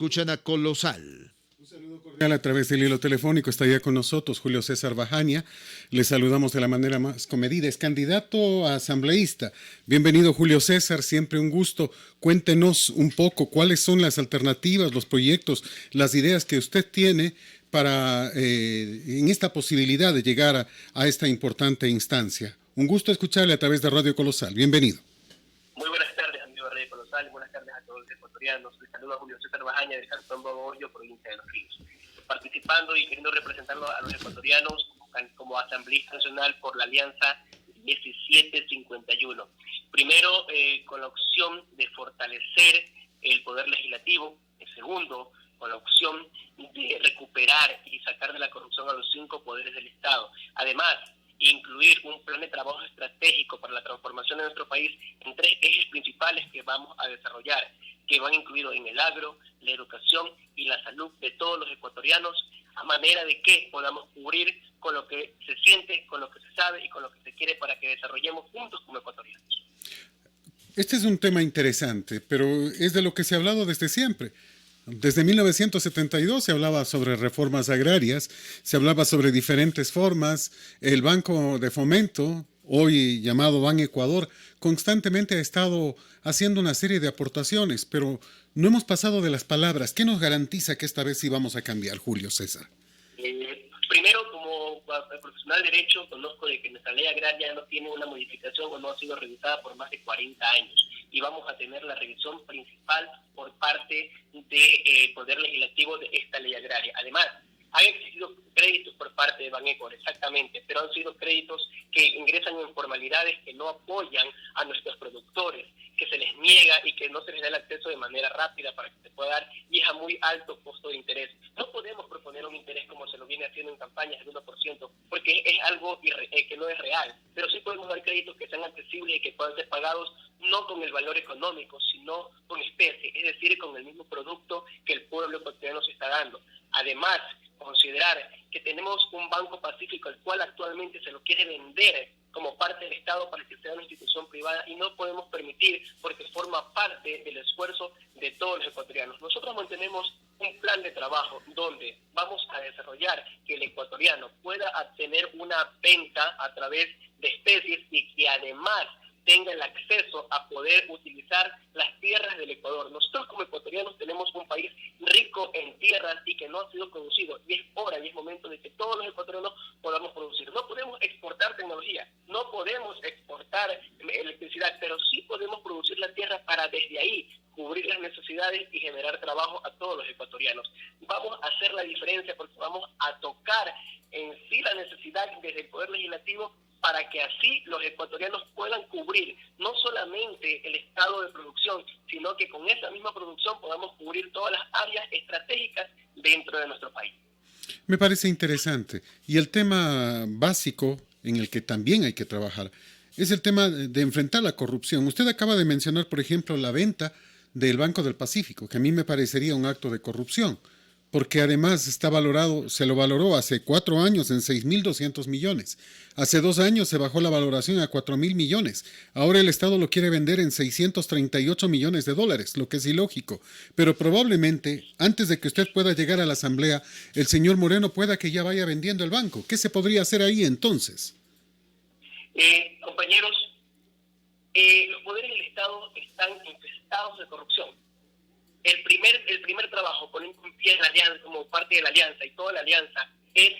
Escuchan a Colosal. Un saludo cordial a través del hilo telefónico. Está ya con nosotros Julio César Bajaña. Le saludamos de la manera más comedida. Es candidato a asambleísta. Bienvenido, Julio César. Siempre un gusto. Cuéntenos un poco cuáles son las alternativas, los proyectos, las ideas que usted tiene para en esta posibilidad de llegar a esta importante instancia. Un gusto escucharle a través de Radio Colosal. Bienvenido. Muy buenas tardes, amigo de Radio Colosal, y buenas tardes a todos los ecuatorianos. Les saluda Julio César Bajaña del Cantón Bagoyo, provincia de Los Ríos. Participando y queriendo representarlo a los ecuatorianos como asambleísta nacional por la Alianza 1751. Primero, con la opción de fortalecer el poder legislativo. Segundo, con la opción de recuperar y sacar de la corrupción a los 5 poderes del Estado. Además, incluir un plan de trabajo estratégico para la transformación de nuestro país en 3 ejes principales que vamos a desarrollar, que van incluidos en el agro, la educación y la salud de todos los ecuatorianos, a manera de que podamos cubrir con lo que se siente, con lo que se sabe y con lo que se quiere para que desarrollemos juntos como ecuatorianos. Este es un tema interesante, pero es de lo que se ha hablado desde siempre. Desde 1972 se hablaba sobre reformas agrarias, se hablaba sobre diferentes formas. El Banco de Fomento, hoy llamado Ban Ecuador, constantemente ha estado haciendo una serie de aportaciones, pero no hemos pasado de las palabras. ¿Qué nos garantiza que esta vez sí vamos a cambiar, Julio César? Primero, como profesional de Derecho, conozco de que nuestra ley agraria no tiene una modificación o no ha sido revisada por más de 40 años. Y vamos a tener la revisión principal por parte del Poder Legislativo de esta ley agraria. Además, han existido créditos por parte de Baneco, exactamente, pero han sido créditos que ingresan en formalidades que no apoyan a nuestros productores, que se les niega y que no se les da el acceso de manera rápida para que se pueda dar, y es a muy alto costo de interés. No podemos proponer un interés como se lo viene haciendo en campañas del 1%, porque es algo que no es real, pero sí podemos dar créditos que sean accesibles y que puedan ser pagados no con el valor económico, sino con especie, es decir, con el mismo producto que el pueblo ecuatoriano se está dando. Además, considerar que tenemos un Banco Pacífico, el cual actualmente se lo quiere vender como parte del Estado para que sea una institución privada, y no podemos permitir porque forma parte del esfuerzo de todos los ecuatorianos. Nosotros mantenemos un plan de trabajo donde vamos a desarrollar que el ecuatoriano pueda obtener una venta a través de especies y que además tenga el acceso a poder utilizar las tierras del Ecuador. Nosotros como ecuatorianos tenemos un país rico en tierras y que no ha sido producido, y es hora y es momento de que todos los ecuatorianos podamos producir. No podemos exportar tecnología, no podemos exportar electricidad, pero sí podemos producir la tierra para desde ahí cubrir las necesidades y generar trabajo a todos los ecuatorianos. Vamos a hacer la diferencia porque vamos a tocar en sí la necesidad desde el Poder Legislativo para que así los ecuatorianos puedan cubrir no solamente el estado de producción, sino que con esa misma producción podamos cubrir todas las áreas estratégicas dentro de nuestro país. Me parece interesante. Y el tema básico en el que también hay que trabajar es el tema de enfrentar la corrupción. Usted acaba de mencionar, por ejemplo, la venta del Banco del Pacífico, que a mí me parecería un acto de corrupción, porque además está valorado, se lo valoró hace 4 años en 6.200 millones. Hace 2 años se bajó la valoración a 4.000 millones. Ahora el Estado lo quiere vender en 638 millones de dólares, lo que es ilógico. Pero probablemente, antes de que usted pueda llegar a la Asamblea, el señor Moreno pueda que ya vaya vendiendo el banco. ¿Qué se podría hacer ahí entonces? Compañeros, los poderes del Estado están infestados de corrupción. El primer trabajo con un pie en la alianza, como parte de la alianza y toda la alianza, es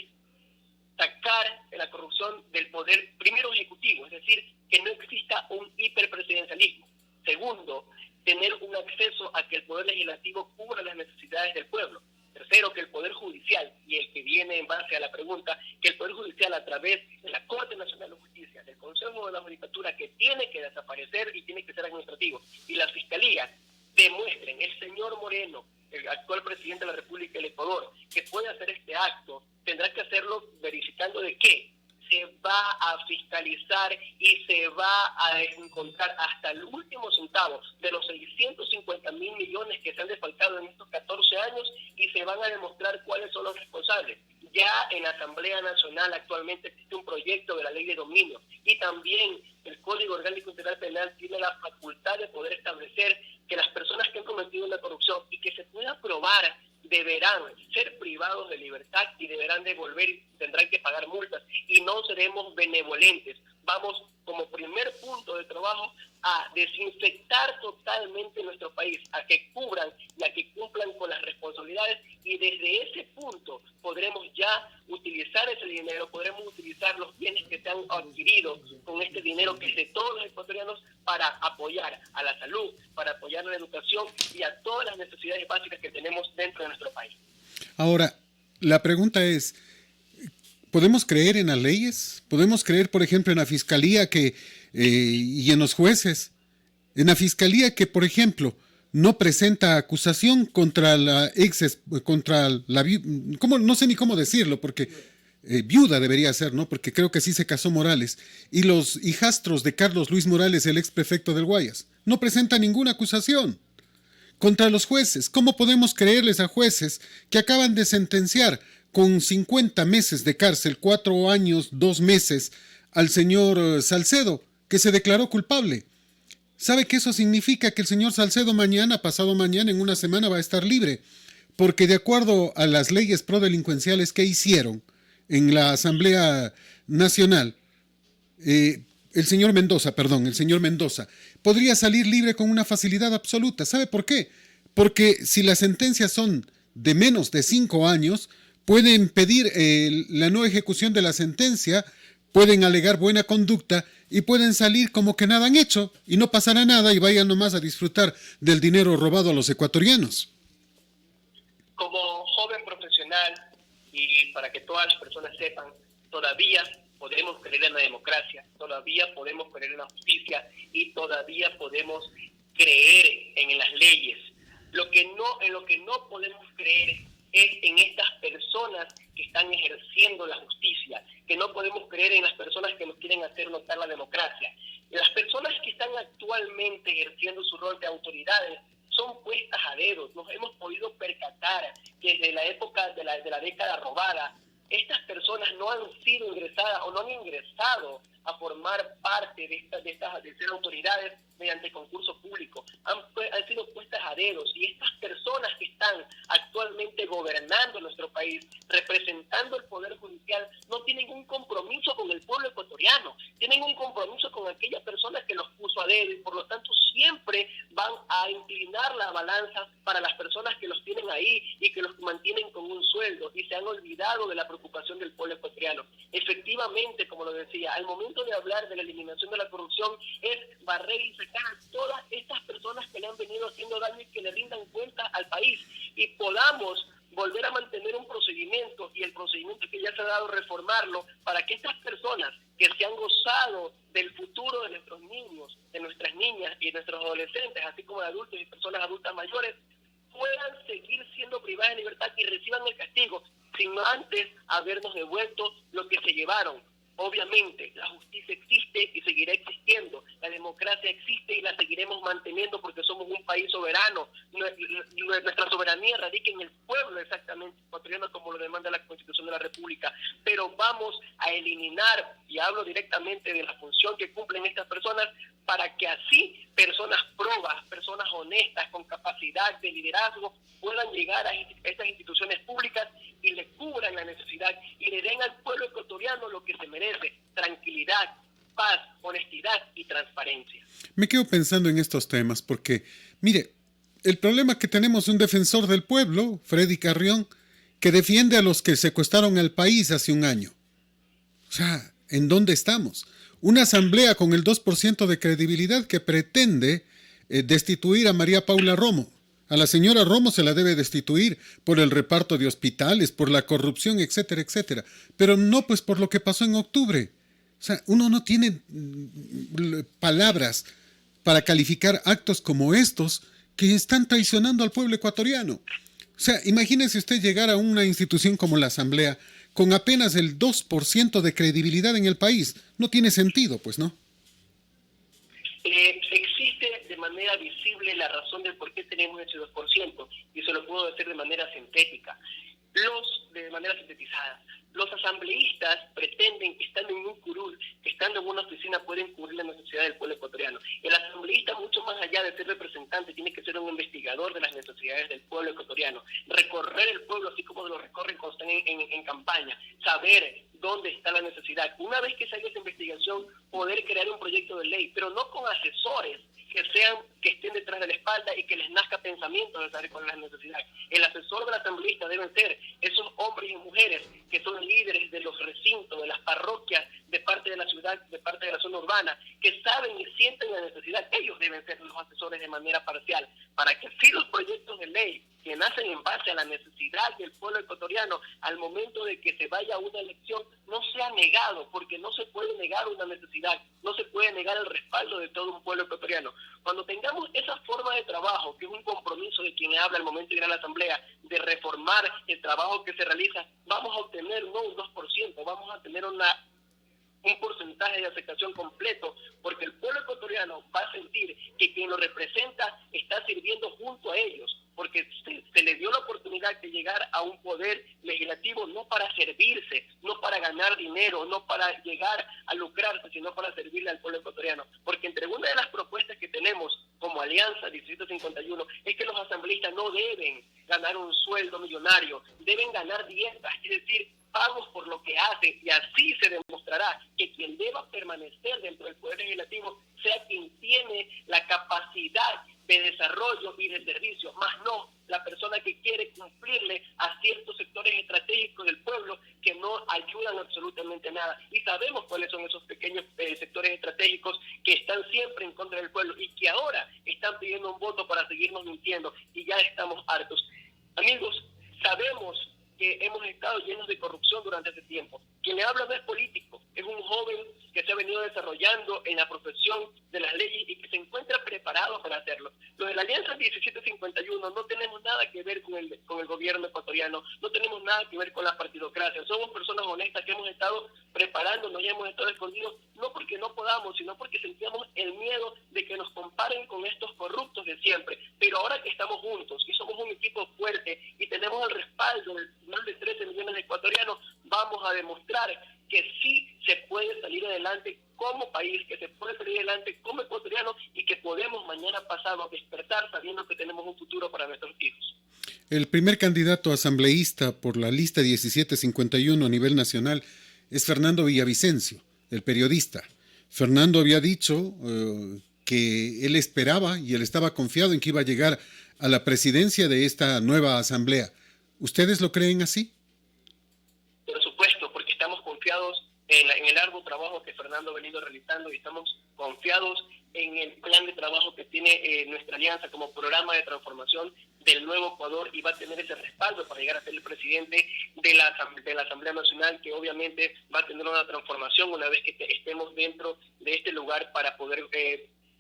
sacar la corrupción del poder primero ejecutivo, es decir, que no exista un hiperpresidencialismo. Segundo, tener un acceso a que el poder legislativo cubra las necesidades del pueblo. Tercero, que el poder judicial, y el que viene en base a la pregunta, que el poder judicial a través de la Corte Nacional de Justicia, del Consejo de la Judicatura, que tiene que desaparecer y tiene que ser administrativo, y la Fiscalía, demuestren, el señor Moreno, el actual presidente de la República del Ecuador, que puede hacer este acto, tendrá que hacerlo verificando de qué se va a fiscalizar y se va a encontrar hasta el último centavo de los 650.000 millones que se han defalcado en estos 14 años, y se van a demostrar cuáles son los responsables. Ya en la Asamblea Nacional actualmente existe un proyecto de la Ley de Dominio, y también el Código Orgánico Integral Penal tiene la facultad de poder establecer que las personas que han cometido una corrupción y que se pueda probar deberán ser privados de libertad y deberán devolver y tendrán que pagar multas y no seremos benevolentes. Vamos como primer punto de trabajo a desinfectar totalmente nuestro país, a que cubran y a que cumplan con las responsabilidades y desde ese punto podremos ya utilizar ese dinero, podremos utilizar los bienes que se han adquirido con este dinero que es de todos los ecuatorianos para apoyar a la salud, para apoyar a la educación y a todas las necesidades básicas que tenemos dentro de nuestro país. Ahora, la pregunta es, ¿podemos creer en las leyes? ¿Podemos creer, por ejemplo, en la fiscalía y en los jueces? En la fiscalía que, por ejemplo, no presenta acusación contra ¿cómo? No sé ni cómo decirlo, porque viuda debería ser, ¿no? Porque creo que sí se casó Morales. Y los hijastros de Carlos Luis Morales, el ex prefecto del Guayas, no presenta ninguna acusación contra los jueces. ¿Cómo podemos creerles a jueces que acaban de sentenciar con 50 meses de cárcel, 4 años, 2 meses, al señor Salcedo, que se declaró culpable? ¿Sabe que eso significa que el señor Salcedo mañana, pasado mañana, en una semana va a estar libre? Porque de acuerdo a las leyes prodelincuenciales que hicieron en la Asamblea Nacional, el señor Mendoza, podría salir libre con una facilidad absoluta. ¿Sabe por qué? Porque si las sentencias son de menos de 5 años, pueden pedir la no ejecución de la sentencia, pueden alegar buena conducta y pueden salir como que nada han hecho y no pasará nada y vayan nomás a disfrutar del dinero robado a los ecuatorianos. Como joven profesional, y para que todas las personas sepan, todavía podemos creer en la democracia, todavía podemos creer en la justicia y todavía podemos creer en las leyes. En lo que no podemos creer es en estas personas que están ejerciendo la justicia, que no podemos creer en las personas que nos quieren hacer notar la democracia. Las personas que están actualmente ejerciendo su rol de autoridades son puestas a dedo. Nos hemos podido percatar que desde la época de la década robada, estas personas no han sido ingresadas o no han ingresado a formar parte de ser autoridades mediante concurso público. Han sido puestas a dedos y estas personas que están actualmente gobernando nuestro país, representando el Poder Judicial, no tienen un compromiso con el pueblo ecuatoriano, tienen un compromiso con aquella persona que los puso a dedo y por lo tanto siempre van a inclinar la balanza para las personas que los tienen ahí y que los mantienen con un sueldo y se han olvidado de la preocupación del pueblo ecuatoriano. Efectivamente, como lo decía, al momento de hablar de la eliminación de la corrupción es barrer y sacar a todas estas personas que le han venido haciendo daño y que le rindan cuenta al país y podamos volver a mantener un procedimiento y el procedimiento que ya se ha dado reformarlo para que estas personas que se han gozado del futuro de nuestros niños, de nuestras niñas y de nuestros adolescentes, así como de adultos y personas adultas mayores, puedan seguir siendo privadas de libertad y reciban el castigo sin antes habernos devuelto lo que se llevaron. Obviamente, la justicia existe y seguirá existiendo. La democracia existe y la seguiremos manteniendo porque somos un país soberano. Nuestra soberanía radica en el pueblo exactamente ecuatoriano como lo demanda la Constitución de la República. Pero vamos a eliminar, y hablo directamente de la función que cumplen estas personas, para que así personas probas, personas honestas, con capacidad de liderazgo, puedan llegar a estas instituciones públicas y le cubran la necesidad y le den al pueblo ecuatoriano lo que se merece: tranquilidad, paz, honestidad y transparencia. Me quedo pensando en estos temas porque, mire, el problema es que tenemos un defensor del pueblo, Freddy Carrión, que defiende a los que secuestraron al país hace un año. O sea, ¿en dónde estamos? Una asamblea con el 2% de credibilidad que pretende destituir a María Paula Romo. A la señora Romo se la debe destituir por el reparto de hospitales, por la corrupción, etcétera, etcétera. Pero no pues por lo que pasó en octubre. O sea, uno no tiene palabras para calificar actos como estos que están traicionando al pueblo ecuatoriano. O sea, imagínese usted llegar a una institución como la Asamblea con apenas el 2% de credibilidad en el país. No tiene sentido, pues, ¿no? Existe de manera visible la razón del por qué tenemos ese 2%, y se lo puedo decir de manera sintética. Los de manera sintetizada. Los asambleístas pretenden que estando en un curul, que estando en una oficina pueden cubrir la necesidad del pueblo ecuatoriano. El asambleísta, mucho más allá de ser representante, tiene que ser un investigador de las necesidades del pueblo ecuatoriano, recorrer el pueblo así como lo recorren cuando están en campaña, saber dónde está la necesidad. Una vez que se haga esa investigación, poder crear un proyecto de ley, pero no con asesores que estén detrás de la espalda y que les nazca pensamiento de saber cuál es la necesidad. El asesor del asambleísta deben ser esos hombres y mujeres que son líderes de los recintos, de las parroquias, de parte de la ciudad, de parte de la zona urbana, que saben y sienten la necesidad. Ellos deben ser los asesores de manera parcial, para que así los proyectos de ley que nacen en base a la necesidad del pueblo ecuatoriano al momento de que se vaya a una elección no sea negado, porque no se puede negar una necesidad, no se puede negar el respaldo de todo un pueblo ecuatoriano. Cuando tengamos esa forma de trabajo, que es un compromiso de quien habla al momento de ir a la asamblea, de reformar el trabajo que se realiza, vamos a obtener no un 2%, vamos a tener un porcentaje de aceptación completo, porque el pueblo ecuatoriano va a sentir que quien lo representa está sirviendo junto a ellos, porque se le dio la oportunidad de llegar a un poder legislativo no para servirse, no para ganar dinero, no para llegar a lucrarse, sino para servirle al pueblo ecuatoriano. Porque entre una de las propuestas que tenemos como Alianza Distrito 51 es que los asambleístas no deben ganar un sueldo millonario, deben ganar dietas, es decir, pagos por lo que hacen, y así se demostrará que quien deba permanecer dentro del Poder Legislativo sea quien tiene la capacidad de desarrollo y de servicio, más no la persona que quiere cumplirle a ciertos sectores estratégicos del pueblo que no ayudan absolutamente nada. Y sabemos cuáles son esos pequeños sectores estratégicos que están siempre en contra del pueblo y que ahora están pidiendo un voto para seguirnos mintiendo, y ya estamos hartos. Amigos, sabemos que hemos estado llenos de corrupción durante ese tiempo. Quien le habla no es político, es un joven que se ha venido desarrollando en la profesión de las leyes y que se encuentra preparado para hacerlo. Los de la Alianza 1751 no tenemos nada que ver con el gobierno ecuatoriano, no tenemos nada que ver con la partidocracia. Somos personas honestas que hemos estado preparándonos y hemos estado escondidos, no porque no podamos, sino porque sentíamos el miedo de que nos comparen con estos corruptos de siempre. Pero ahora que estamos juntos y somos un equipo fuerte y tenemos el respaldo de más de 13 millones de ecuatorianos, vamos a demostrar que sí se puede salir adelante como país, que se puede salir adelante como ecuatorianos y que podemos mañana pasado despertar sabiendo que tenemos un futuro para nuestros hijos. El primer candidato asambleísta por la lista 1751 a nivel nacional es Fernando Villavicencio, el periodista. Fernando había dicho que él esperaba y él estaba confiado en que iba a llegar a la presidencia de esta nueva asamblea. ¿Ustedes lo creen así? Por supuesto, porque estamos confiados en el arduo trabajo que Fernando ha venido realizando y estamos confiados en el plan de trabajo que tiene nuestra alianza como programa de transformación del nuevo Ecuador, y va a tener ese respaldo para llegar a ser el presidente de la Asamblea Nacional, que obviamente va a tener una transformación una vez que estemos dentro de este lugar para poder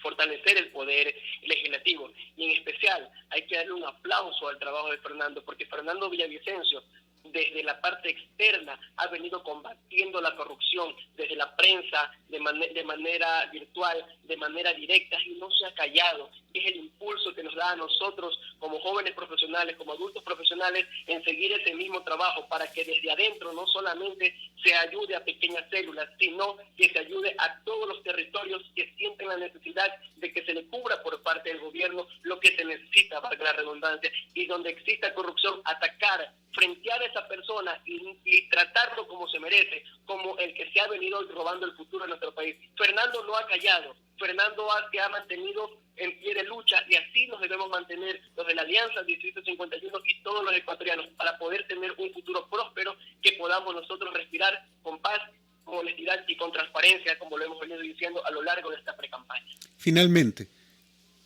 fortalecer el poder legislativo. Y en especial hay que darle un aplauso al trabajo de Fernando, porque Fernando Villavicencio desde la parte externa ha venido combatiendo la corrupción desde la prensa, de manera virtual, de manera directa, y no se ha callado. Es el impulso que nos da a nosotros como jóvenes profesionales, como adultos profesionales, en seguir ese mismo trabajo para que desde adentro no solamente se ayude a pequeñas células, sino que se ayude a todos los territorios que sienten la necesidad de que se le cubra por parte del gobierno lo que se necesita, valga la redundancia, y donde exista corrupción, atacar, frentear a esa persona y tratarlo como se merece, como el que se ha venido robando el futuro de nuestro país. Fernando no ha callado, Fernando se ha mantenido en pie de lucha, y así nos debemos mantener los de la Alianza Distrito 51 y todos los ecuatorianos para poder tener un futuro próspero que podamos nosotros respirar con paz, con honestidad y con transparencia, como lo hemos venido diciendo a lo largo de esta precampaña. Finalmente,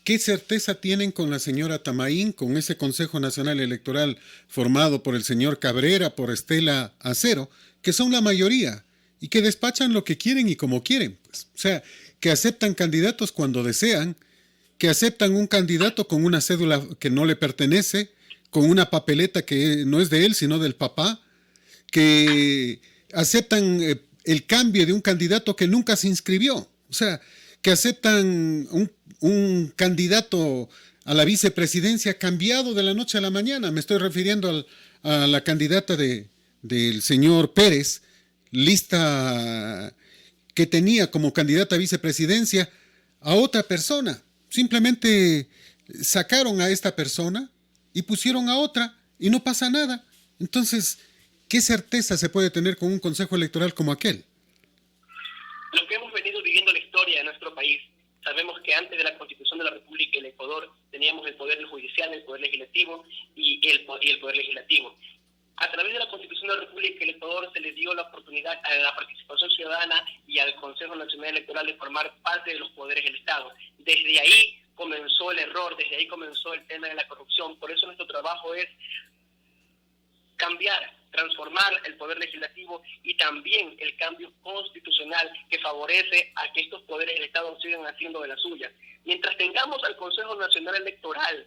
¿qué certeza tienen con la señora Tamaín, con ese Consejo Nacional Electoral formado por el señor Cabrera, por Estela Acero, que son la mayoría y que despachan lo que quieren y como quieren? Pues, o sea, que aceptan candidatos cuando desean, que aceptan un candidato con una cédula que no le pertenece, con una papeleta que no es de él, sino del papá, que aceptan el cambio de un candidato que nunca se inscribió. O sea, que aceptan un candidato a la vicepresidencia cambiado de la noche a la mañana. Me estoy refiriendo a la candidata de del señor Pérez, lista que tenía como candidata a vicepresidencia a otra persona. Simplemente sacaron a esta persona y pusieron a otra y no pasa nada. Entonces, ¿qué certeza se puede tener con un consejo electoral como aquel? Lo que hemos venido viviendo en la historia de nuestro país, sabemos que antes de la Constitución de la República del Ecuador teníamos el Poder Judicial, el Poder Legislativo y el Poder Legislativo. A través de la Constitución de la República del Ecuador se le dio la oportunidad a la participación ciudadana y al Consejo Nacional Electoral de formar parte de los poderes del Estado. Desde ahí comenzó el error, desde ahí comenzó el tema de la corrupción. Por eso nuestro trabajo es cambiar, transformar el Poder Legislativo y también el cambio constitucional que favorece a que estos poderes del Estado sigan haciendo de la suya. Mientras tengamos al Consejo Nacional Electoral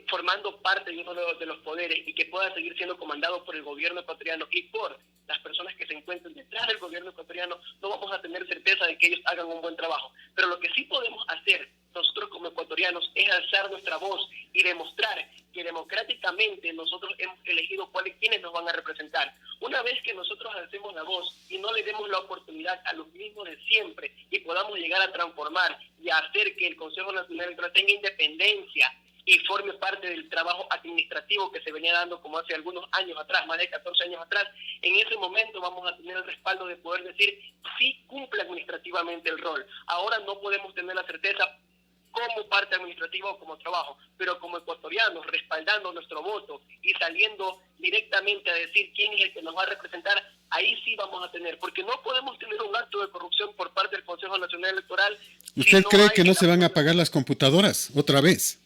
formando parte de uno de los poderes y que pueda seguir siendo comandado por el gobierno ecuatoriano y por las personas que se encuentran detrás del gobierno ecuatoriano, no vamos a tener certeza de que ellos hagan un buen trabajo. Pero lo que sí podemos hacer nosotros como ecuatorianos es alzar nuestra voz y demostrar que democráticamente nosotros hemos elegido quiénes nos van a representar. Una vez que nosotros alcemos la voz y no le demos la oportunidad a los mismos de siempre y podamos llegar a transformar y a hacer que el Consejo Nacional Electoral tenga independencia y forme parte del trabajo administrativo que se venía dando como hace algunos años atrás, más de 14 años atrás, en ese momento vamos a tener el respaldo de poder decir sí cumple administrativamente el rol. Ahora no podemos tener la certeza como parte administrativa o como trabajo, pero como ecuatorianos respaldando nuestro voto y saliendo directamente a decir quién es el que nos va a representar, ahí sí vamos a tener, porque no podemos tener un acto de corrupción por parte del Consejo Nacional Electoral. ¿Usted cree que no se van a apagar las computadoras otra vez?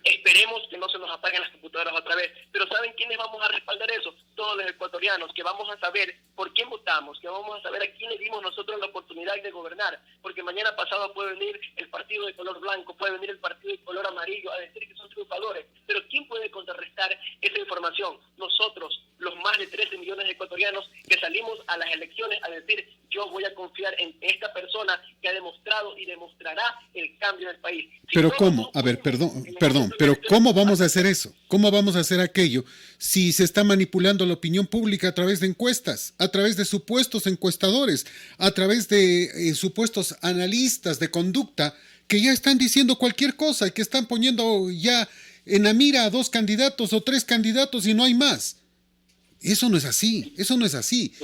Esperemos que no se nos apaguen las computadoras otra vez, pero ¿saben quiénes vamos a respaldar eso? Todos los ecuatorianos, que vamos a saber por quién votamos, que vamos a saber a quién le dimos nosotros la oportunidad de gobernar, porque mañana pasado puede venir el partido de color blanco, puede venir el partido de color amarillo a decir que son triunfadores, pero ¿quién puede contrarrestar esa información? Nosotros, los más de 13 millones de ecuatorianos que salimos a las elecciones a decir yo voy a confiar en esta persona que ha demostrado y demostrará el cambio en el país. Pero ¿cómo? A ver, perdón, pero ¿cómo vamos a hacer eso? ¿Cómo vamos a hacer aquello si se está manipulando la opinión pública a través de encuestas, a través de supuestos encuestadores, a través de supuestos analistas de conducta que ya están diciendo cualquier cosa y que están poniendo ya en la mira a 2 candidatos o 3 candidatos y no hay más? Eso no es así, eso no es así.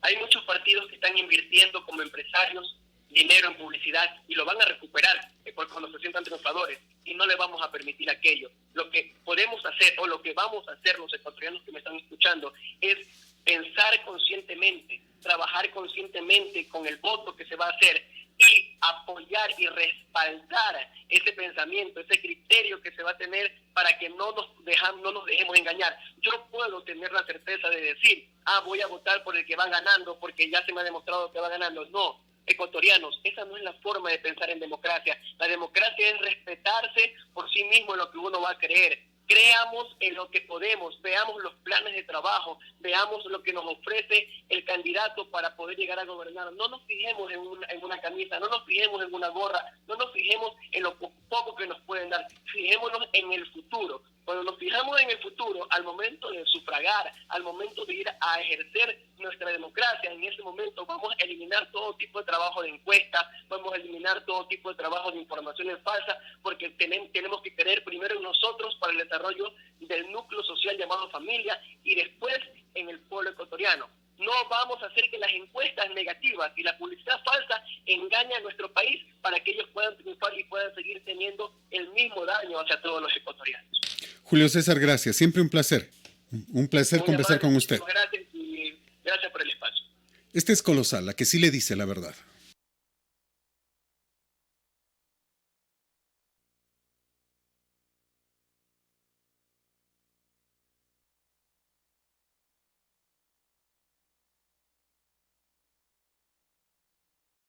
Hay muchos partidos que están invirtiendo como empresarios dinero en publicidad y lo van a recuperar cuando se sientan triunfadores y no le vamos a permitir aquello. Lo que podemos hacer o lo que vamos a hacer los ecuatorianos que me están escuchando es pensar conscientemente, trabajar conscientemente con el voto que se va a hacer y apoyar y respaldar ese pensamiento, ese criterio que se va a tener para que no nos dejemos engañar. Yo no puedo tener la certeza de decir, voy a votar por el que va ganando porque ya se me ha demostrado que va ganando. No, ecuatorianos, esa no es la forma de pensar en democracia. La democracia es respetarse por sí mismo en lo que uno va a creer. Creamos en lo que podemos, veamos los planes de trabajo, veamos lo que nos ofrece el candidato para poder llegar a gobernar. No nos fijemos en una camisa, no nos fijemos en una gorra, no nos fijemos en lo poco que nos pueden dar, fijémonos en el futuro. Cuando nos fijamos en el futuro, al momento de sufragar, al momento de ir a ejercer nuestra democracia, en ese momento vamos a eliminar todo tipo de trabajo de encuesta, vamos a eliminar todo tipo de trabajo de informaciones falsas, porque tenemos que creer primero en nosotros para el desarrollo del núcleo social llamado familia y después en el pueblo ecuatoriano. No vamos a hacer que las encuestas negativas y la publicidad falsa engañen a nuestro país para que ellos puedan triunfar y puedan seguir teniendo el mismo daño hacia todos los ecuatorianos. Julio César, gracias. Siempre un placer. Un placer conversar con usted. Gracias y gracias por el espacio. Este es Colosal, la que sí le dice la verdad.